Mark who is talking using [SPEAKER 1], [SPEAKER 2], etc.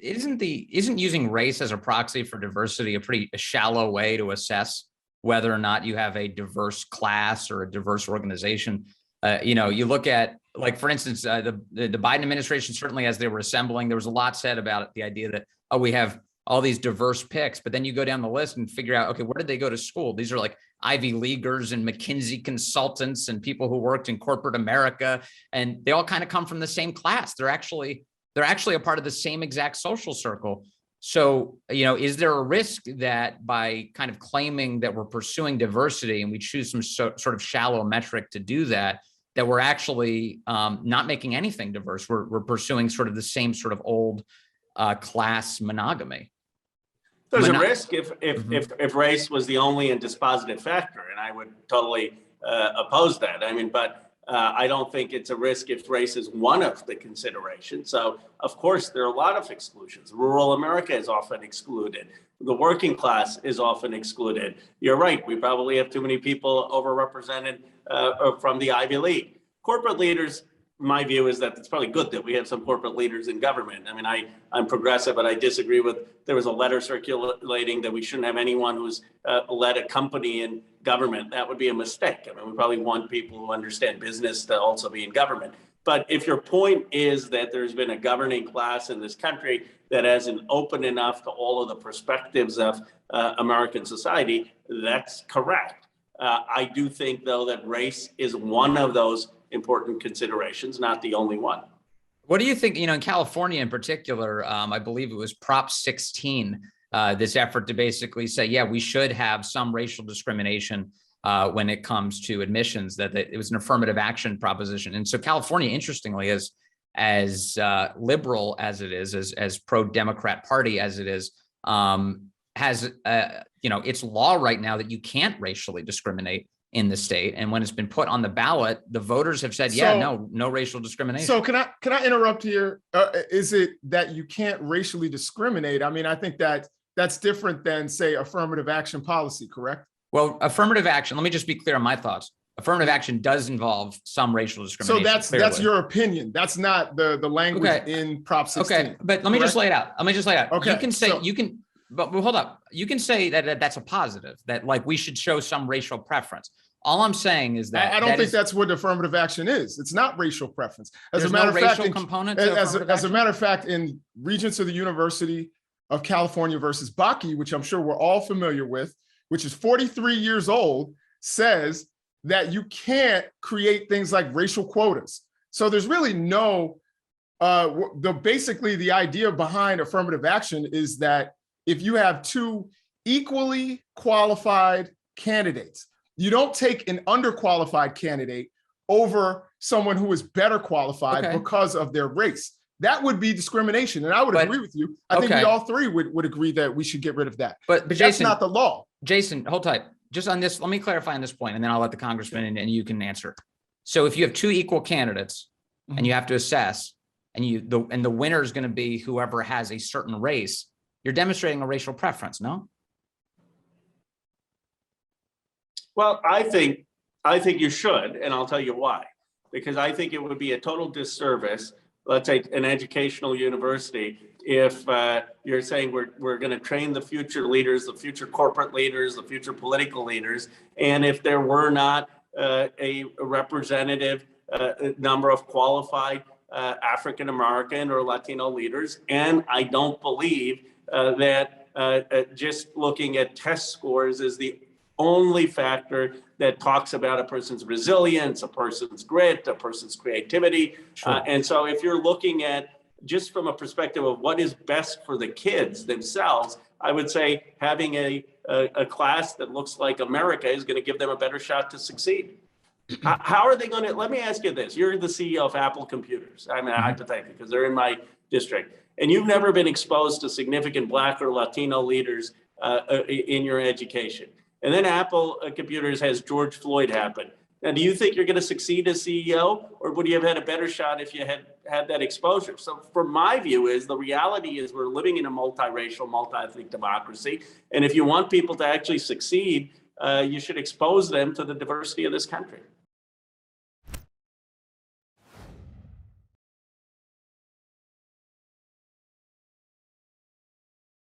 [SPEAKER 1] isn't using race as a proxy for diversity a pretty shallow way to assess whether or not you have a diverse class or a diverse organization? You look at, like, for instance, the Biden administration, certainly as they were assembling, there was a lot said about the idea that, oh, we have all these diverse picks, but then you go down the list and figure out, okay, where did they go to school? These are like Ivy Leaguers and McKinsey consultants and people who worked in corporate America, and they all kind of come from the same class. They're actually a part of the same exact social circle. So, is there a risk that by kind of claiming that we're pursuing diversity and we choose some sort of shallow metric to do that, that we're actually not making anything diverse? We're pursuing sort of the same sort of old class monogamy.
[SPEAKER 2] There's a risk if race was the only and dispositive factor, and I would totally oppose that. But I don't think it's a risk if race is one of the considerations. So, of course, there are a lot of exclusions. Rural America is often excluded. The working class is often excluded. You're right. We probably have too many people overrepresented from the Ivy League. Corporate leaders, my view is that it's probably good that we have some corporate leaders in government. I'm progressive, but I disagree with, there was a letter circulating that we shouldn't have anyone who's led a company in government. That would be a mistake. We probably want people who understand business to also be in government. But if your point is that there's been a governing class in this country that hasn't opened enough to all of the perspectives of American society, that's correct. I do think, though, that race is one of those important considerations, not the only one.
[SPEAKER 1] What do you think, in California in particular, I believe it was Prop 16, this effort to basically say, yeah, we should have some racial discrimination when it comes to admissions, that it was an affirmative action proposition. And so California, interestingly, as liberal as it is, as pro-Democrat party as it is, has, it's law right now that you can't racially discriminate in the state. And when it's been put on the ballot, the voters have said, no racial discrimination.
[SPEAKER 3] So can I interrupt here? Is it that you can't racially discriminate? I think that's different than, say, affirmative action policy, correct?
[SPEAKER 1] Well, affirmative action, let me just be clear on my thoughts. Affirmative action does involve some racial discrimination.
[SPEAKER 3] So that's your opinion. That's not the language in Prop 16.
[SPEAKER 1] Okay, but let me just lay it out.
[SPEAKER 3] Okay.
[SPEAKER 1] You can say, but hold up. You can say that that's a positive, that like we should show some racial preference. All I'm saying is that
[SPEAKER 3] I don't think that's what affirmative action is. It's not racial preference.
[SPEAKER 1] As a matter of fact,
[SPEAKER 3] as a matter of fact, in Regents of the University of California versus Bakke, which I'm sure we're all familiar with, which is 43 years old, says that you can't create things like racial quotas. So there's really no, basically the idea behind affirmative action is that if you have two equally qualified candidates, you don't take an underqualified candidate over someone who is better qualified because of their race. That would be discrimination. And I would agree with you. I think we all three would agree that we should get rid of that. But Jason, that's not the law.
[SPEAKER 1] Jason, hold tight. Just on this, let me clarify on this point, and then I'll let the congressman and you can answer. So if you have two equal candidates and you have to assess, and the winner is going to be whoever has a certain race, you're demonstrating a racial preference, no?
[SPEAKER 2] Well, I think you should, and I'll tell you why. Because I think it would be a total disservice, let's say an educational university, if you're saying we're going to train the future leaders, the future corporate leaders, the future political leaders, and if there were not a representative number of qualified African American or Latino leaders, and I don't believe that just looking at test scores is the only factor that talks about a person's resilience, a person's grit, a person's creativity. Sure. And so if you're looking at just from a perspective of what is best for the kids themselves, I would say having a class that looks like America is going to give them a better shot to succeed. How are they going to, let me ask you this. You're the CEO of Apple Computers. Hypothetically, because they're in my district. And you've never been exposed to significant Black or Latino leaders in your education. And then Apple Computers has George Floyd happen. Now, do you think you're going to succeed as CEO, or would you have had a better shot if you had that exposure? So from my view is the reality is we're living in a multiracial, multi-ethnic democracy. And if you want people to actually succeed, you should expose them to the diversity of this country.